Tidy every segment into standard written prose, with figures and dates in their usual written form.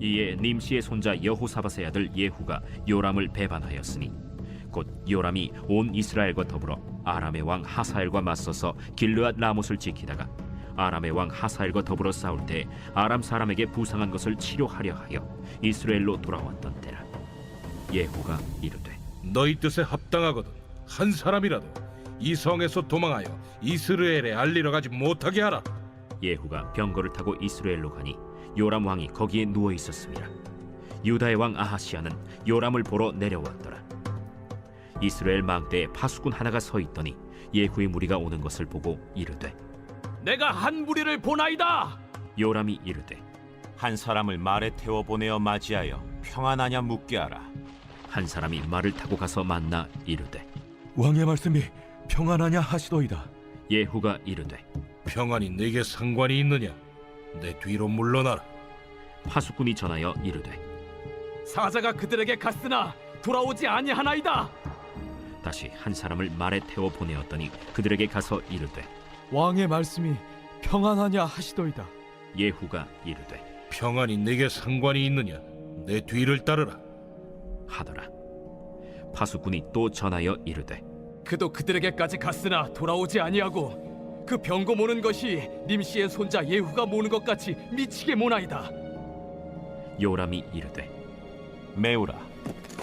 이에 님시의 손자 여호사밧의 아들 예후가 요람을 배반하였으니 곧 요람이 온 이스라엘과 더불어 아람의 왕 하사엘과 맞서서 길르앗 라못을 지키다가 아람의 왕 하사엘과 더불어 싸울 때 아람 사람에게 부상한 것을 치료하려 하여 이스라엘로 돌아왔던 때라. 예후가 이르되 너희 뜻에 합당하거든 한 사람이라도 이 성에서 도망하여 이스라엘에 알리러 가지 못하게 하라. 예후가 병거를 타고 이스라엘로 가니 요람 왕이 거기에 누워 있었음이라. 유다의 왕 아하시아는 요람을 보러 내려왔더라. 이스라엘 망대에 파수꾼 하나가 서 있더니 예후의 무리가 오는 것을 보고 이르되 내가 한 무리를 보나이다. 요람이 이르되 한 사람을 말에 태워 보내어 맞이하여 평안하냐 묻게 하라. 한 사람이 말을 타고 가서 만나 이르되 왕의 말씀이 평안하냐 하시도이다. 예후가 이르되 평안이 내게 상관이 있느냐? 내 뒤로 물러나라. 파수꾼이 전하여 이르되 사자가 그들에게 갔으나 돌아오지 아니하나이다. 다시 한 사람을 말에 태워 보내었더니 그들에게 가서 이르되 왕의 말씀이 평안하냐 하시도이다. 예후가 이르되 평안이 내게 상관이 있느냐? 내 뒤를 따르라. 하더라. 파수꾼이 또 전하여 이르되 그도 그들에게까지 갔으나 돌아오지 아니하고 그 병거 모는 것이 님시의 손자 예후가 모는 것 같이 미치게 모나이다. 요람이 이르되 메우라.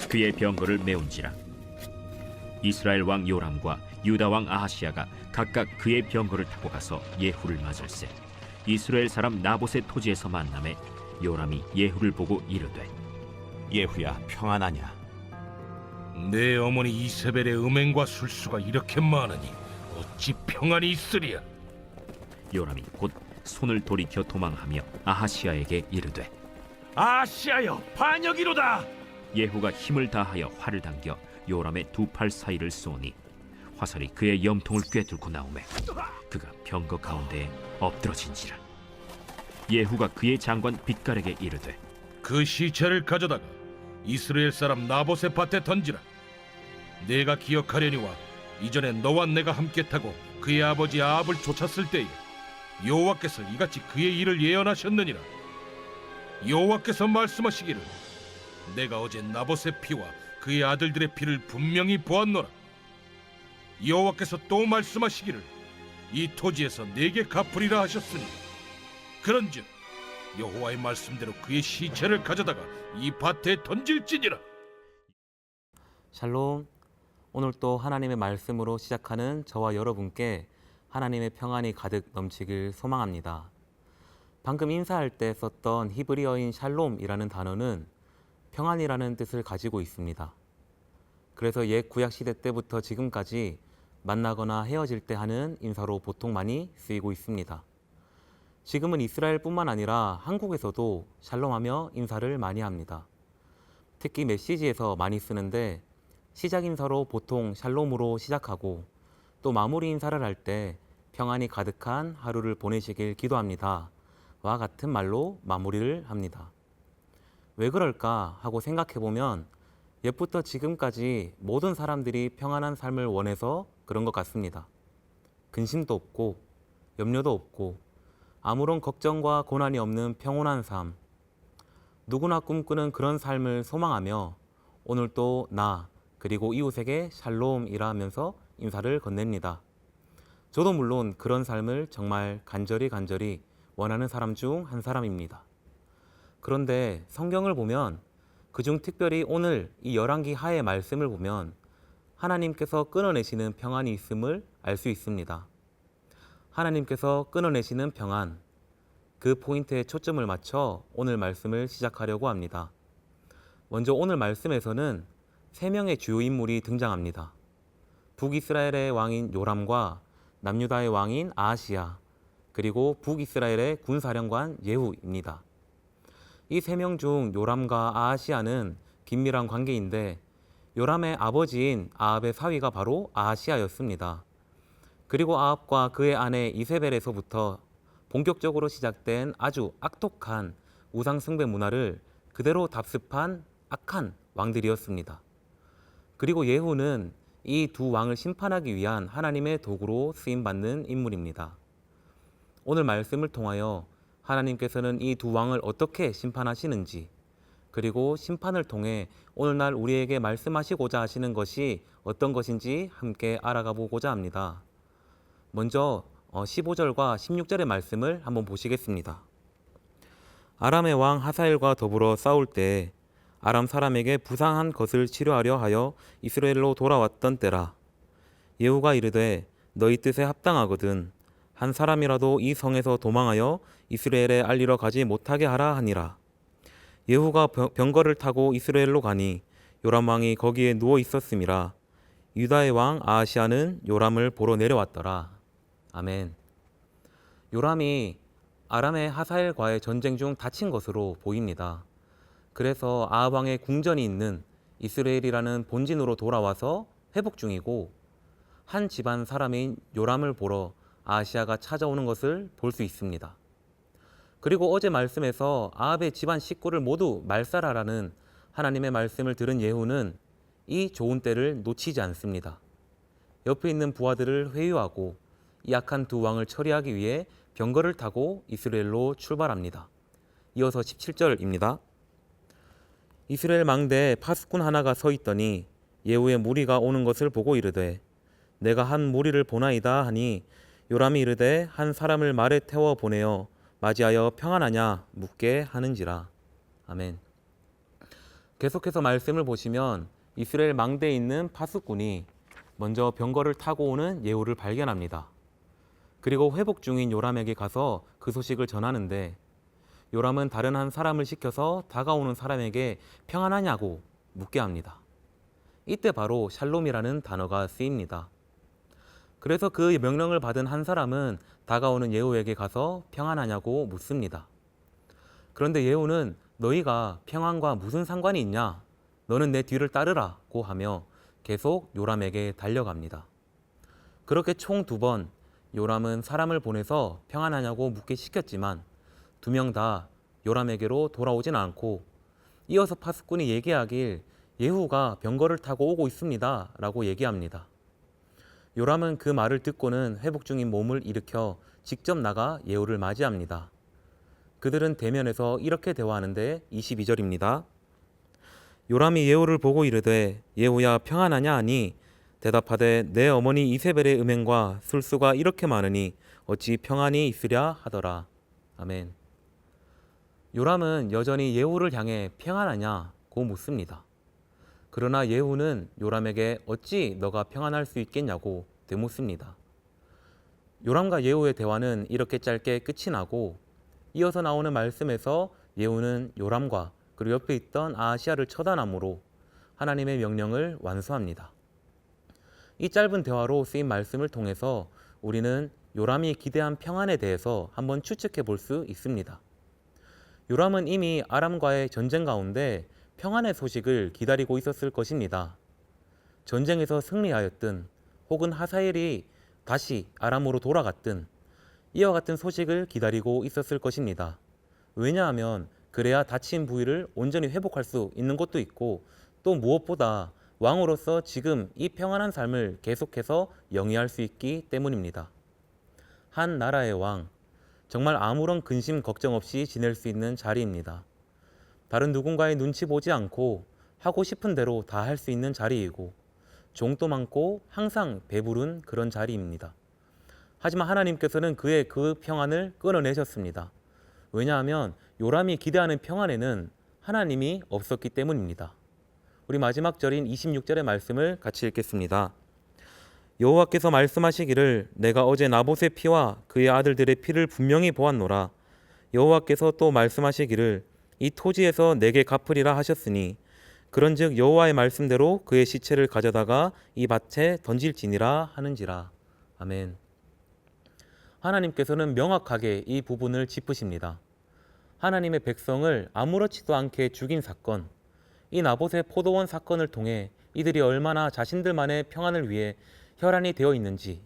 그의 병거를 메운지라. 이스라엘 왕 요람과 유다 왕 아하시아가 각각 그의 병거를 타고 가서 예후를 맞을세 이스라엘 사람 나봇의 토지에서 만남에 요람이 예후를 보고 이르되 예후야 평안하냐? 내 어머니 이세벨의 음행과 술수가 이렇게 많으니 어찌 평안이 있으랴? 요람이 곧 손을 돌이켜 도망하며 아하시아에게 이르되 아시아여 반역이로다. 예후가 힘을 다하여 활을 당겨 요람의 두 팔 사이를 쏘니 화살이 그의 염통을 꿰뚫고 나오매 그가 병거 가운데에 엎드러진지라. 예후가 그의 장관 빗갈에게 이르되 그 시체를 가져다가 이스라엘 사람 나봇의 밭에 던지라. 내가 기억하려니와 이전에 너와 내가 함께 타고 그의 아버지 아합을 쫓았을 때에 여호와께서 이같이 그의 일을 예언하셨느니라. 여호와께서 말씀하시기를 내가 어제 나봇의 피와 그의 아들들의 피를 분명히 보았노라. 여호와께서 또 말씀하시기를 이 토지에서 내게 갚으리라 하셨으니 그런즉 여호와의 말씀대로 그의 시체를 가져다가 이 밭에 던질지니라. 샬롬. 오늘 또 하나님의 말씀으로 시작하는 저와 여러분께 하나님의 평안이 가득 넘치길 소망합니다. 방금 인사할 때 썼던 히브리어인 샬롬이라는 단어는 평안이라는 뜻을 가지고 있습니다. 그래서 옛 구약 시대 때부터 지금까지 만나거나 헤어질 때 하는 인사로 보통 많이 쓰이고 있습니다. 지금은 이스라엘뿐만 아니라 한국에서도 샬롬하며 인사를 많이 합니다. 특히 메시지에서 많이 쓰는데 시작 인사로 보통 샬롬으로 시작하고 또 마무리 인사를 할 때 평안이 가득한 하루를 보내시길 기도합니다. 와 같은 말로 마무리를 합니다. 왜 그럴까 하고 생각해보면 옛부터 지금까지 모든 사람들이 평안한 삶을 원해서 그런 것 같습니다. 근심도 없고 염려도 없고 아무런 걱정과 고난이 없는 평온한 삶. 누구나 꿈꾸는 그런 삶을 소망하며 오늘 또 나 그리고 이웃에게 샬롬이라 하면서 인사를 건넵니다. 저도 물론 그런 삶을 정말 간절히 원하는 사람 중 한 사람입니다. 그런데 성경을 보면 그중 특별히 오늘 이 열왕기 하의 말씀을 보면 하나님께서 끊어내시는 평안이 있음을 알 수 있습니다. 하나님께서 끊어내시는 평안, 그 포인트에 초점을 맞춰 오늘 말씀을 시작하려고 합니다. 먼저 오늘 말씀에서는 3명의 주요 인물이 등장합니다. 북이스라엘의 왕인 요람과 남유다의 왕인 아하시아, 그리고 북이스라엘의 군사령관 예후입니다. 이 3명 중 요람과 아하시아는 긴밀한 관계인데 요람의 아버지인 아합의 사위가 바로 아하시아였습니다. 그리고 아합과 그의 아내 이세벨에서부터 본격적으로 시작된 아주 악독한 우상 숭배 문화를 그대로 답습한 악한 왕들이었습니다. 그리고 예후는 이 두 왕을 심판하기 위한 하나님의 도구로 쓰임받는 인물입니다. 오늘 말씀을 통하여 하나님께서는 이 두 왕을 어떻게 심판하시는지, 그리고 심판을 통해 오늘날 우리에게 말씀하시고자 하시는 것이 어떤 것인지 함께 알아가 보고자 합니다. 먼저 15절과 16절의 말씀을 한번 보시겠습니다. 아람의 왕 하사엘과 더불어 싸울 때 아람 사람에게 부상한 것을 치료하려 하여 이스라엘로 돌아왔던 때라. 예후가 이르되 너희 뜻에 합당하거든 한 사람이라도 이 성에서 도망하여 이스라엘에 알리러 가지 못하게 하라 하니라. 예후가 병거를 타고 이스라엘로 가니 요람 왕이 거기에 누워 있었음이라. 유다의 왕 아하시아는 요람을 보러 내려왔더라. 아멘. 요람이 아람의 하사엘과의 전쟁 중 다친 것으로 보입니다. 그래서 아합 왕의 궁전이 있는 이스라엘이라는 본진으로 돌아와서 회복 중이고, 한 집안 사람인 요람을 보러 아하시아가 찾아오는 것을 볼 수 있습니다. 그리고 어제 말씀에서 아합의 집안 식구를 모두 말살하라는 하나님의 말씀을 들은 예후는 이 좋은 때를 놓치지 않습니다. 옆에 있는 부하들을 회유하고 이 악한 두 왕을 처리하기 위해 병거를 타고 이스라엘로 출발합니다. 이어서 17절입니다. 이스라엘 망대에 파수꾼 하나가 서 있더니 예후의 무리가 오는 것을 보고 이르되 내가 한 무리를 보나이다 하니 요람이 이르되 한 사람을 말에 태워 보내어 맞이하여 평안하냐 묻게 하는지라. 아멘. 계속해서 말씀을 보시면 이스라엘 망대에 있는 파수꾼이 먼저 병거를 타고 오는 예후를 발견합니다. 그리고 회복 중인 요람에게 가서 그 소식을 전하는데, 요람은 다른 한 사람을 시켜서 다가오는 사람에게 평안하냐고 묻게 합니다. 이때 바로 샬롬이라는 단어가 쓰입니다. 그래서 그 명령을 받은 한 사람은 다가오는 예후에게 가서 평안하냐고 묻습니다. 그런데 예후는 너희가 평안과 무슨 상관이 있냐? 너는 내 뒤를 따르라고 하며 계속 요람에게 달려갑니다. 그렇게 총 2번 요람은 사람을 보내서 평안하냐고 묻게 시켰지만 2명 다 요람에게로 돌아오진 않고, 이어서 파수꾼이 얘기하길 예후가 병거를 타고 오고 있습니다 라고 얘기합니다. 요람은 그 말을 듣고는 회복 중인 몸을 일으켜 직접 나가 예후를 맞이합니다. 그들은 대면에서 이렇게 대화하는데 22절입니다. 요람이 예후를 보고 이르되 예후야 평안하냐 하니 대답하되 내 어머니 이세벨의 음행과 술수가 이렇게 많으니 어찌 평안이 있으랴 하더라. 아멘. 요람은 여전히 예후를 향해 평안하냐고 묻습니다. 그러나 예후는 요람에게 어찌 너가 평안할 수 있겠냐고 되묻습니다. 요람과 예후의 대화는 이렇게 짧게 끝이 나고, 이어서 나오는 말씀에서 예후는 요람과 그리고 옆에 있던 아하시아를 처단함으로 하나님의 명령을 완수합니다. 이 짧은 대화로 쓰인 말씀을 통해서 우리는 요람이 기대한 평안에 대해서 한번 추측해 볼 수 있습니다. 요람은 이미 아람과의 전쟁 가운데 평안의 소식을 기다리고 있었을 것입니다. 전쟁에서 승리하였든 혹은 하사엘이 다시 아람으로 돌아갔든 이와 같은 소식을 기다리고 있었을 것입니다. 왜냐하면 그래야 다친 부위를 온전히 회복할 수 있는 것도 있고, 또 무엇보다 왕으로서 지금 이 평안한 삶을 계속해서 영위할 수 있기 때문입니다. 한 나라의 왕, 정말 아무런 근심 걱정 없이 지낼 수 있는 자리입니다. 다른 누군가의 눈치 보지 않고 하고 싶은 대로 다 할 수 있는 자리이고, 종도 많고 항상 배부른 그런 자리입니다. 하지만 하나님께서는 그의 그 평안을 끊어내셨습니다. 왜냐하면 요람이 기대하는 평안에는 하나님이 없었기 때문입니다. 우리 마지막 절인 26절의 말씀을 같이 읽겠습니다. 여호와께서 말씀하시기를 내가 어제 나봇의 피와 그의 아들들의 피를 분명히 보았노라. 여호와께서 또 말씀하시기를 이 토지에서 내게 갚으리라 하셨으니 그런즉 여호와의 말씀대로 그의 시체를 가져다가 이 밭에 던질지니라 하는지라. 아멘. 하나님께서는 명확하게 이 부분을 짚으십니다. 하나님의 백성을 아무렇지도 않게 죽인 사건, 이 나봇의 포도원 사건을 통해 이들이 얼마나 자신들만의 평안을 위해 혈안이 되어 있는지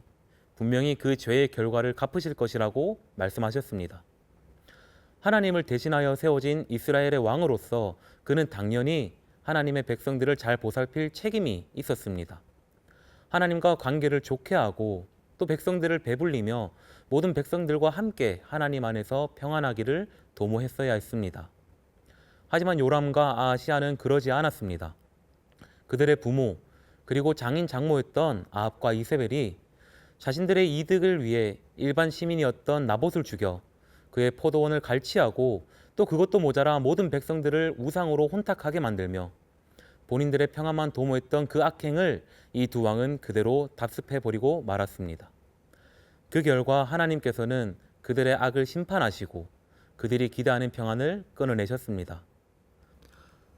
분명히 그 죄의 결과를 갚으실 것이라고 말씀하셨습니다. 하나님을 대신하여 세워진 이스라엘의 왕으로서 그는 당연히 하나님의 백성들을 잘 보살필 책임이 있었습니다. 하나님과 관계를 좋게 하고 또 백성들을 배불리며 모든 백성들과 함께 하나님 안에서 평안하기를 도모했어야 했습니다. 하지만 요람과 아하시아는 그러지 않았습니다. 그들의 부모 그리고 장인 장모였던 아합과 이세벨이 자신들의 이득을 위해 일반 시민이었던 나봇을 죽여 그의 포도원을 갈취하고 또 그것도 모자라 모든 백성들을 우상으로 혼탁하게 만들며 본인들의 평안만 도모했던 그 악행을 이 두 왕은 그대로 답습해버리고 말았습니다. 그 결과 하나님께서는 그들의 악을 심판하시고 그들이 기대하는 평안을 끊어내셨습니다.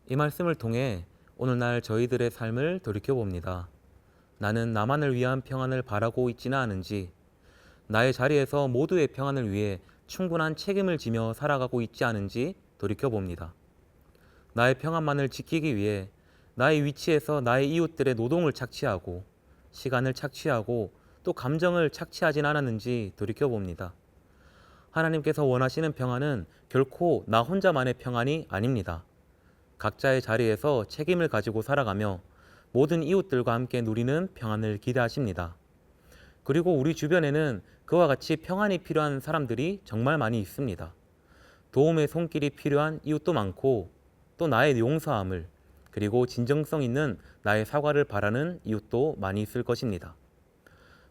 이 말씀을 통해 오늘날 저희들의 삶을 돌이켜봅니다. 나는 나만을 위한 평안을 바라고 있지는 않은지, 나의 자리에서 모두의 평안을 위해 충분한 책임을 지며 살아가고 있지 않은지 돌이켜봅니다. 나의 평안만을 지키기 위해 나의 위치에서 나의 이웃들의 노동을 착취하고 시간을 착취하고 또 감정을 착취하진 않았는지 돌이켜봅니다. 하나님께서 원하시는 평안은 결코 나 혼자만의 평안이 아닙니다. 각자의 자리에서 책임을 가지고 살아가며 모든 이웃들과 함께 누리는 평안을 기대하십니다. 그리고 우리 주변에는 그와 같이 평안이 필요한 사람들이 정말 많이 있습니다. 도움의 손길이 필요한 이웃도 많고 또 나의 용서함을 그리고 진정성 있는 나의 사과를 바라는 이웃도 많이 있을 것입니다.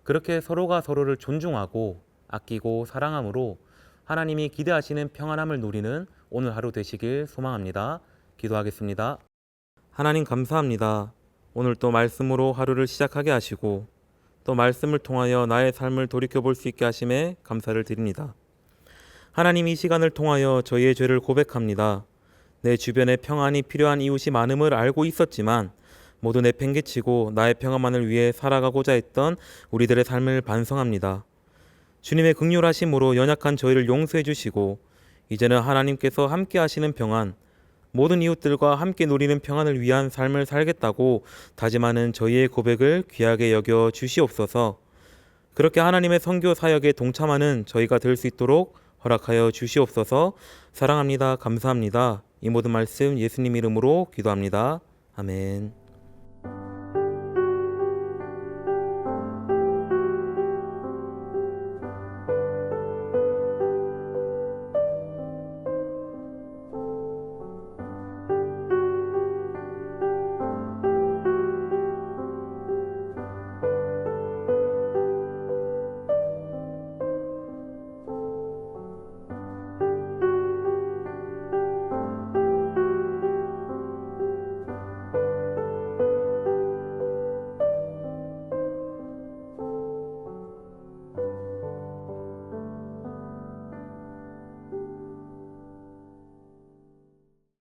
그렇게 서로가 서로를 존중하고 아끼고 사랑함으로 하나님이 기대하시는 평안함을 누리는 오늘 하루 되시길 소망합니다. 기도하겠습니다. 하나님 감사합니다. 오늘 또 말씀으로 하루를 시작하게 하시고 또 말씀을 통하여 나의 삶을 돌이켜볼 수 있게 하심에 감사를 드립니다. 하나님 이 시간을 통하여 저희의 죄를 고백합니다. 내 주변에 평안이 필요한 이웃이 많음을 알고 있었지만 모두 내팽개치고 나의 평안만을 위해 살아가고자 했던 우리들의 삶을 반성합니다. 주님의 긍휼하심으로 연약한 저희를 용서해 주시고 이제는 하나님께서 함께 하시는 평안, 모든 이웃들과 함께 누리는 평안을 위한 삶을 살겠다고 다짐하는 저희의 고백을 귀하게 여겨 주시옵소서. 그렇게 하나님의 선교 사역에 동참하는 저희가 될 수 있도록 허락하여 주시옵소서. 사랑합니다. 감사합니다. 이 모든 말씀 예수님 이름으로 기도합니다. 아멘.